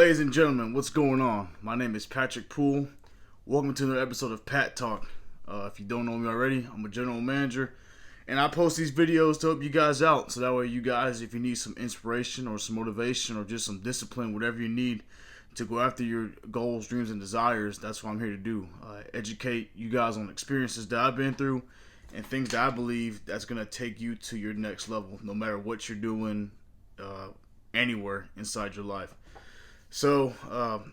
Ladies and gentlemen, what's going on? My name is Patrick Poole. Welcome to another episode of Pat Talk. If you don't know me already, I'm a general manager, and I post these videos to help you guys out. So that way you guys, if you need some inspiration or some motivation or just some discipline, whatever you need to go after your goals, dreams, and desires, that's what I'm here to do. Educate you guys on experiences that I've been through and things that I believe that's going to take you to your next level, no matter what you're doing anywhere inside your life. So,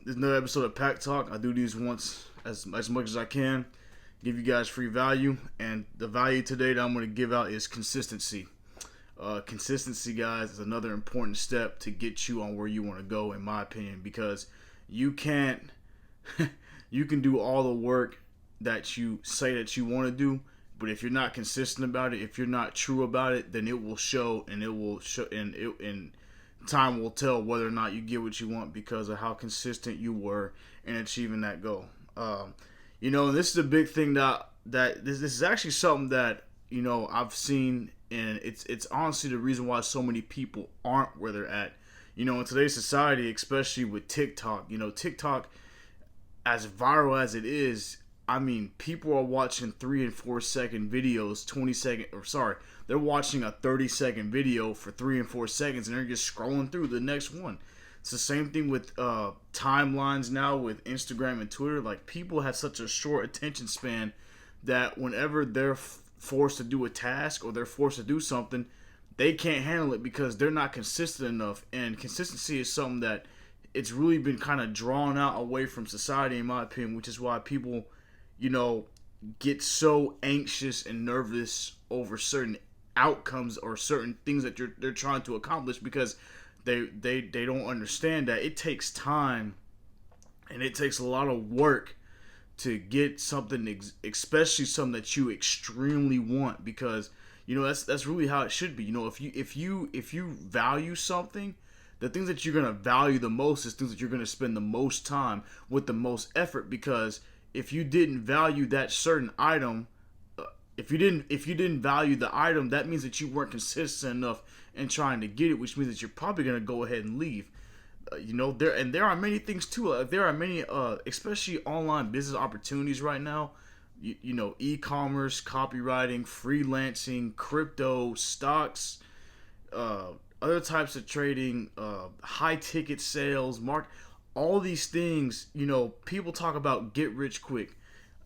there's another episode of Pack Talk. I do these once as much as I can, give you guys free value, and the value today that I'm going to give out is consistency. Consistency, guys, is another important step to get you on where you want to go, in my opinion, because you can't, you can do all the work that you say that you want to do, but if you're not consistent about it, if you're not true about it, then it will show, and time will tell whether or not you get what you want because of how consistent you were in achieving that goal. This is a big thing that this is actually something that I've seen, and it's honestly the reason why so many people aren't where they're at. In today's society, especially with TikTok, TikTok, as viral as it is, I mean, people are watching 3 and 4 second videos, they're watching a 30-second video for 3 and 4 seconds, and they're just scrolling through the next one. It's the same thing with timelines now with Instagram and Twitter. Like, people have such a short attention span that whenever they're forced to do a task or they're forced to do something, they can't handle it because they're not consistent enough. And consistency is something that it's really been kind of drawn out away from society, in my opinion, which is why people, get so anxious and nervous over certain outcomes or certain things that they're trying to accomplish, because they don't understand that it takes time and it takes a lot of work to get something, especially something that you extremely want, because that's really how it should be. If you value something, the things that you're gonna value the most is things that you're gonna spend the most time with, the most effort, because if you didn't value that certain item, if you didn't value the item, that means that you weren't consistent enough in trying to get it, which means that you're probably gonna go ahead and leave. There are many things too. There are many, especially online business opportunities right now. E-commerce, copywriting, freelancing, crypto, stocks, other types of trading, high ticket sales, all these things. People talk about get rich quick.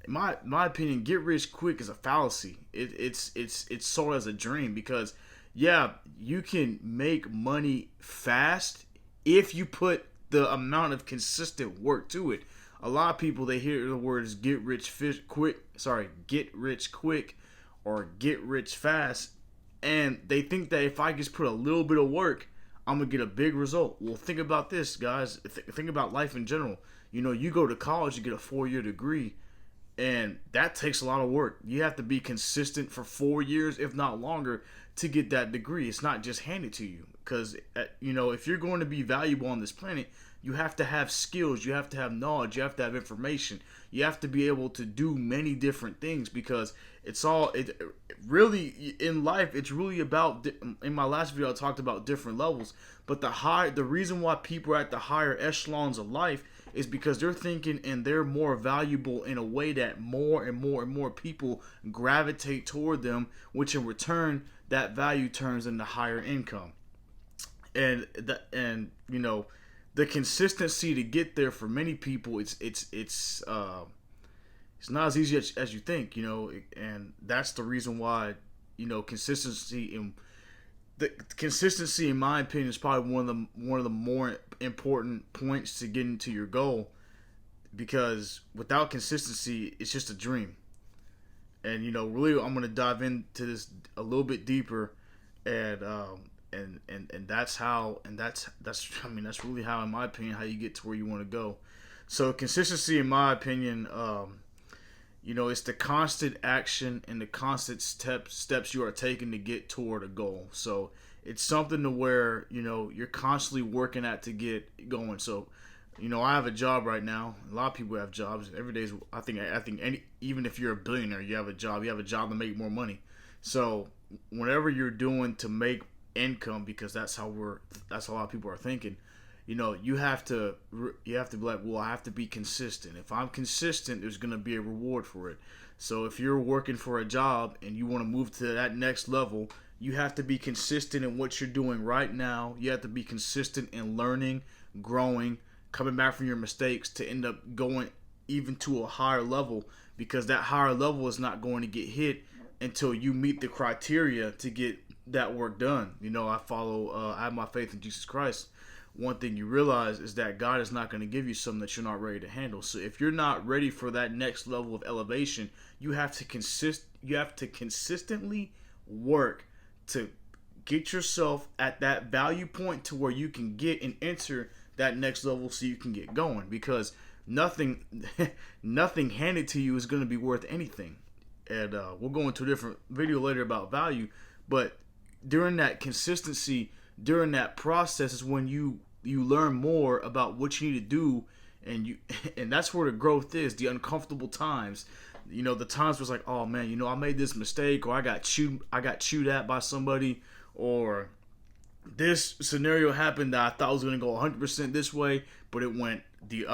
In my opinion, get rich quick is a fallacy. It's sold as a dream, because you can make money fast if you put the amount of consistent work to it. A lot of people, they hear the words get rich quick, or get rich fast, and they think that if I just put a little bit of work, I'm gonna get a big result. Well, think about this, guys. Think about life in general. You go to college, you get a 4-year degree, and that takes a lot of work. You have to be consistent for 4 years, if not longer, to get that degree. It's not just handed to you. Because, if you're going to be valuable on this planet, you have to have skills. You have to have knowledge. You have to have information. You have to be able to do many different things, because really, in life, it's really about, in my last video, I talked about different levels. But the reason why people are at the higher echelons of life is because they're thinking and they're more valuable in a way that more and more and more people gravitate toward them, which in return, that value turns into higher income. And the consistency to get there for many people, it's not as easy as you think, and that's the reason why, consistency in my opinion is probably one of the more important points to getting to your goal, because without consistency, it's just a dream. And really, I'm going to dive into this a little bit deeper, and that's really how, in my opinion, how you get to where you want to go. So consistency, in my opinion, it's the constant action and the constant steps you are taking to get toward a goal. So it's something to where, you're constantly working at to get going. So, I have a job right now. A lot of people have jobs. Every day is, I think even if you're a billionaire, you have a job. You have a job to make more money. So whenever you're doing to make income, because that's how a lot of people are thinking, you have to be like, well, I have to be consistent. If I'm consistent, there's gonna be a reward for it. So if you're working for a job and you want to move to that next level, you have to be consistent in what you're doing right now. You have to be consistent in learning, growing, coming back from your mistakes to end up going even to a higher level, because that higher level is not going to get hit until you meet the criteria to get that work done. I have my faith in Jesus Christ. One thing you realize is that God is not going to give you something that you're not ready to handle. So if you're not ready for that next level of elevation, you have to consistently work to get yourself at that value point to where you can get and enter that next level so you can get going, because nothing handed to you is going to be worth anything. And we'll go into a different video later about value, but during that consistency, during that process is when you learn more about what you need to do, and that's where the growth is. The uncomfortable times, the times where it's like, oh man, I made this mistake, or I got chewed at by somebody, or this scenario happened that I thought was going to go 100% this way, but it went the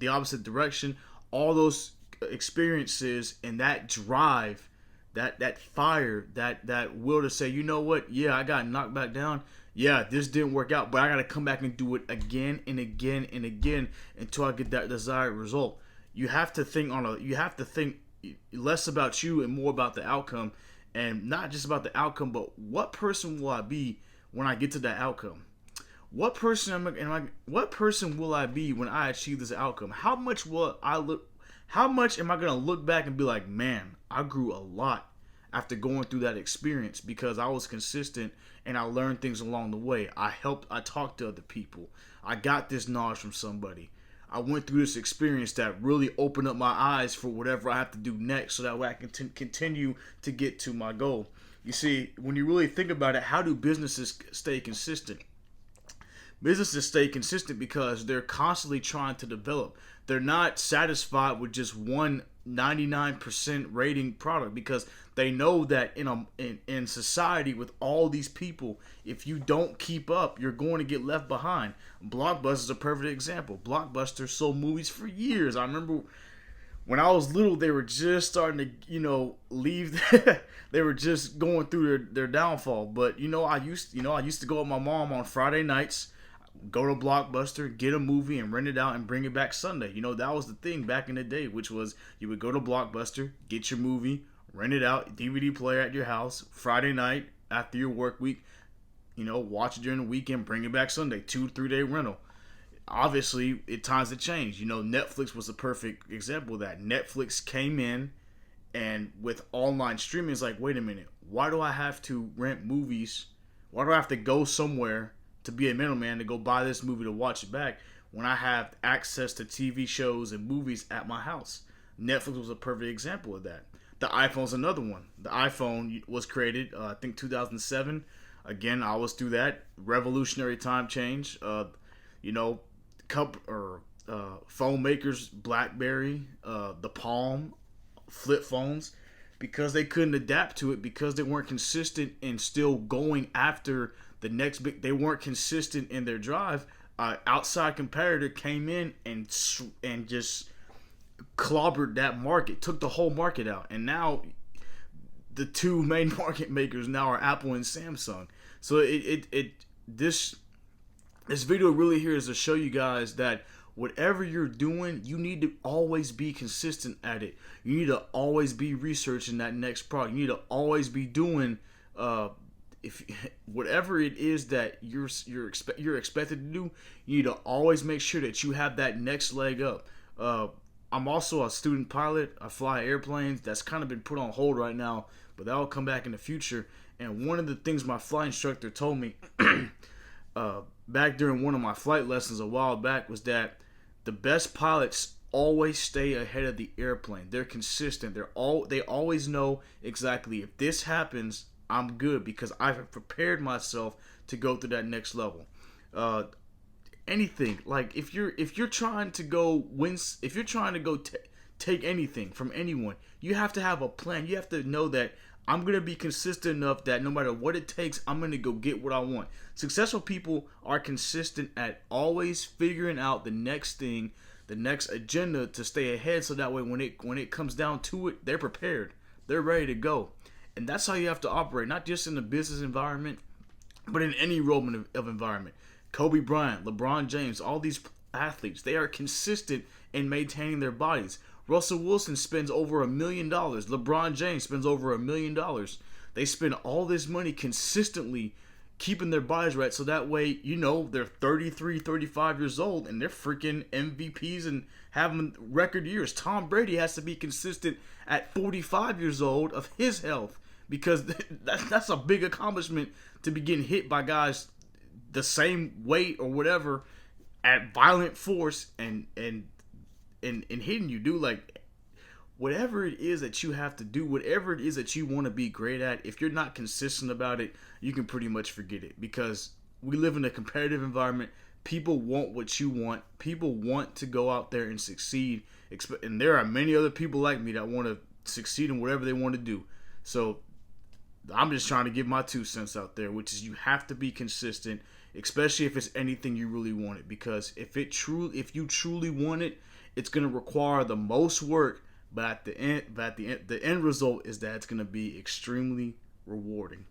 opposite direction. All those experiences and that drive, that fire, that will to say, you know what, yeah, I got knocked back down. Yeah, this didn't work out, but I got to come back and do it again and again and again until I get that desired result. You have to think less about you and more about the outcome, and not just about the outcome, but what person will I be when I get to that outcome? What person will I be when I achieve this outcome? How much am I going to look back and be like, man, I grew a lot after going through that experience because I was consistent and I learned things along the way. I talked to other people. I got this knowledge from somebody. I went through this experience that really opened up my eyes for whatever I have to do next, so that way I can continue to get to my goal. You see, when you really think about it, how do businesses stay consistent? Businesses stay consistent because they're constantly trying to develop. They're not satisfied with just one 99% rating product, because they know that in society with all these people, if you don't keep up, you're going to get left behind. Blockbuster is a perfect example. Blockbuster sold movies for years. I remember when I was little, they were just starting to, leave. They were just going through their downfall. But I used to go with my mom on Friday nights, go to Blockbuster, get a movie, and rent it out and bring it back Sunday. That was the thing back in the day, which was you would go to Blockbuster, get your movie, rent it out, DVD player at your house, Friday night after your work week, watch it during the weekend, bring it back Sunday, 2-3 day rental. Obviously, times have changed. Netflix was a perfect example of that. Netflix came in, and with online streaming, it's like, wait a minute, why do I have to rent movies? Why do I have to go somewhere to be a middleman to go buy this movie to watch it back when I have access to TV shows and movies at my house? Netflix was a perfect example of that. The iPhone's another one. The iPhone was created, I think 2007. Again, I always do that. Revolutionary time change. Phone makers, BlackBerry, the Palm, flip phones, because they couldn't adapt to it, because they weren't consistent in still going after the next big. They weren't consistent in their drive. Outside competitor came in and just clobbered that market, took the whole market out, and now the two main market makers now are Apple and Samsung. So this video really here is to show you guys that whatever you're doing, you need to always be consistent at it. You need to always be researching that next product. You need to always be doing if whatever it is that you're expected to do. You need to always make sure that you have that next leg up. I'm also a student pilot. I fly airplanes. That's kind of been put on hold right now, but that will come back in the future. And one of the things my flight instructor told me back during one of my flight lessons a while back was that the best pilots always stay ahead of the airplane. They're consistent. They always know exactly, if this happens, I'm good, because I've prepared myself to go through that next level. Anything, like if you're trying to go win, if you're trying to go take anything from anyone, you have to have a plan. You have to know that I'm going to be consistent enough that no matter what it takes, I'm going to go get what I want. Successful people are consistent at always figuring out the next thing, the next agenda to stay ahead, so that way when it comes down to it, they're prepared. They're ready to go. And that's how you have to operate, not just in the business environment, but in any role of environment. Kobe Bryant, LeBron James, all these athletes, they are consistent in maintaining their bodies. Russell Wilson spends over $1 million. LeBron James spends over $1 million. They spend all this money consistently keeping their bodies right, so that way, they're 33, 35 years old and they're freaking MVPs and having record years. Tom Brady has to be consistent at 45 years old of his health, because that's a big accomplishment to be getting hit by guys the same weight or whatever at violent force and hitting you, dude. Like, whatever it is that you have to do, whatever it is that you want to be great at, if you're not consistent about it, you can pretty much forget it, because we live in a competitive environment. People want what you want. People want to go out there and succeed, and there are many other people like me that want to succeed in whatever they want to do. So I'm just trying to give my 2 cents out there, which is you have to be consistent, especially if it's anything you really want it. Because if you truly want it, it's going to require the most work, but at the end result is that it's going to be extremely rewarding.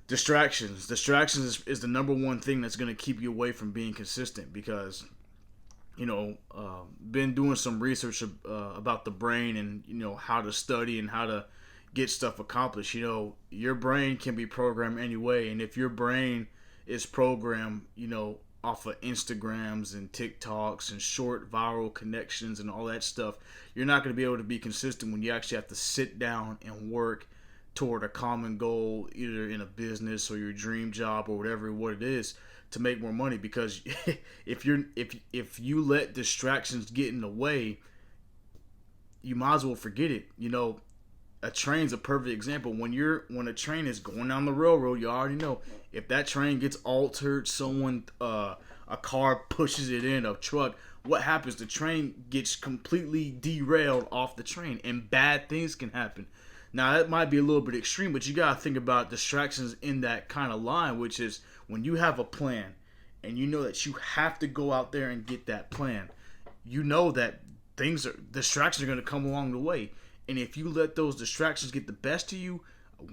Distractions is the number one thing that's going to keep you away from being consistent, because been doing some research about the brain and how to study and how to get stuff accomplished. Your brain can be programmed anyway, and if your brain is programmed off of Instagrams and TikToks and short viral connections and all that stuff, you're not going to be able to be consistent when you actually have to sit down and work toward a common goal, either in a business or your dream job or whatever what it is, to make more money. Because if you let distractions get in the way, you might as well forget it. A train's a perfect example. When a train is going down the railroad, you already know if that train gets altered, a car pushes it in, a truck, what happens? The train gets completely derailed off the train, and bad things can happen. Now, that might be a little bit extreme, but you gotta think about distractions in that kind of line, which is when you have a plan and you know that you have to go out there and get that plan. You know that distractions are gonna come along the way. And if you let those distractions get the best of you,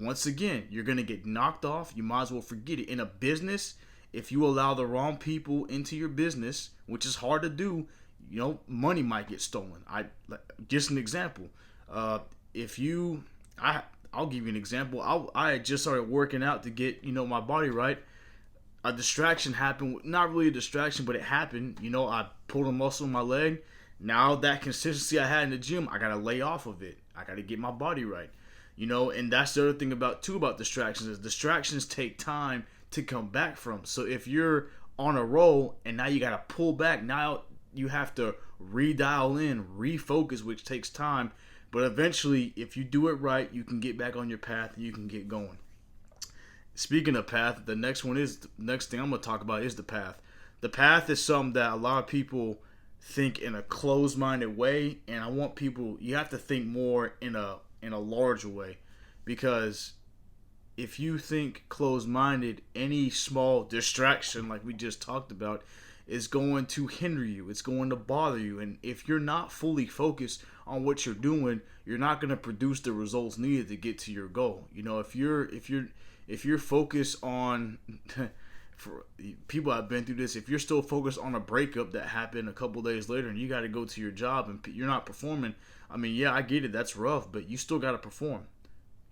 once again, you're going to get knocked off. You might as well forget it. In a business, if you allow the wrong people into your business, which is hard to do, money might get stolen. Just an example. I'll give you an example. I had just started working out to get, my body right. A distraction happened. Not really a distraction, but it happened. I pulled a muscle in my leg. Now that consistency I had in the gym, I got to lay off of it. I got to get my body right. And that's the other thing about distractions, is distractions take time to come back from. So if you're on a roll and now you got to pull back, now you have to redial in, refocus, which takes time. But eventually, if you do it right, you can get back on your path and you can get going. Speaking of path, the next thing I'm going to talk about is the path. The path is something that a lot of people think in a closed-minded way, and I want people, you have to think more in a larger way, because if you think closed-minded, any small distraction like we just talked about is going to hinder you, it's going to bother you, and if you're not fully focused on what you're doing, you're not going to produce the results needed to get to your goal. If you're focused on for people that have been through this, if you're still focused on a breakup that happened a couple days later and you got to go to your job and you're not performing, I get it, that's rough, but you still got to perform.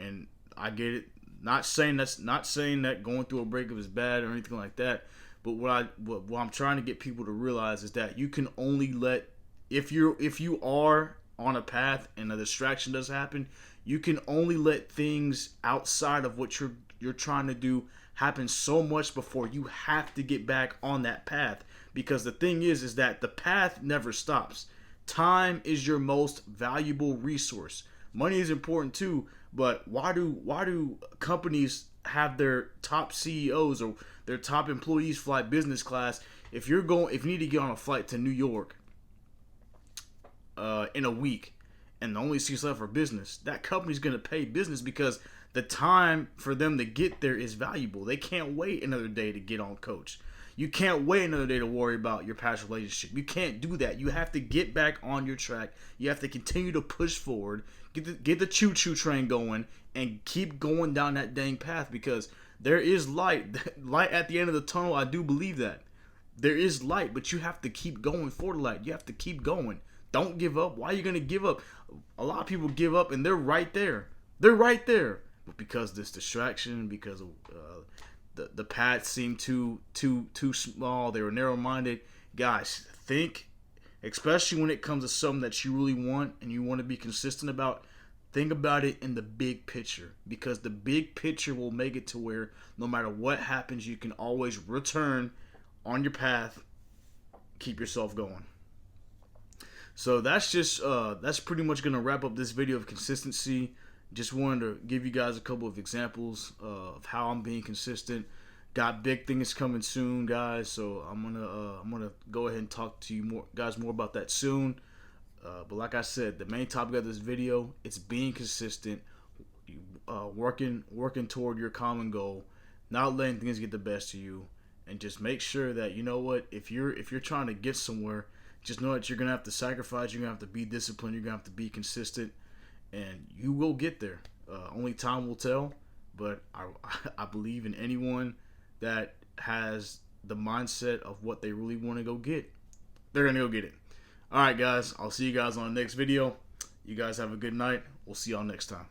And I get it. Not saying that going through a breakup is bad or anything like that, but what I'm trying to get people to realize is that you can only let, if you are on a path and a distraction does happen, you can only let things outside of what you're trying to do happen so much before you have to get back on that path. Because the thing is that the path never stops. Time is your most valuable resource. Money is important too, but why do companies have their top CEOs or their top employees fly business class? If you need to get on a flight to New York in a week, and the only seats left are business, that company's going to pay business because the time for them to get there is valuable. They can't wait another day to get on coach. You can't wait another day to worry about your past relationship. You can't do that. You have to get back on your track. You have to continue to push forward, get the choo-choo train going, and keep going down that dang path, because there is light. Light at the end of the tunnel, I do believe that. There is light, but you have to keep going for the light. You have to keep going. Don't give up. Why are you going to give up? A lot of people give up, and they're right there. They're right there. But because of this distraction, because of the paths seem too small, they were narrow-minded. Guys, think, especially when it comes to something that you really want and you want to be consistent about, think about it in the big picture, because the big picture will make it to where no matter what happens, you can always return on your path, keep yourself going. So that's pretty much going to wrap up this video of consistency. Just wanted to give you guys a couple of examples of how I'm being consistent. Got big things coming soon, guys. So I'm gonna go ahead and talk to you more about that soon. But like I said, the main topic of this video, it's being consistent, working toward your common goal, not letting things get the best of you, and just make sure that, you know what, if you're trying to get somewhere, just know that you're gonna have to sacrifice. You're gonna have to be disciplined. You're gonna have to be consistent, and you will get there. Only time will tell. But I believe in anyone that has the mindset of what they really want to go get. They're gonna go get it. All right, guys. I'll see you guys on the next video. You guys have a good night. We'll see y'all next time.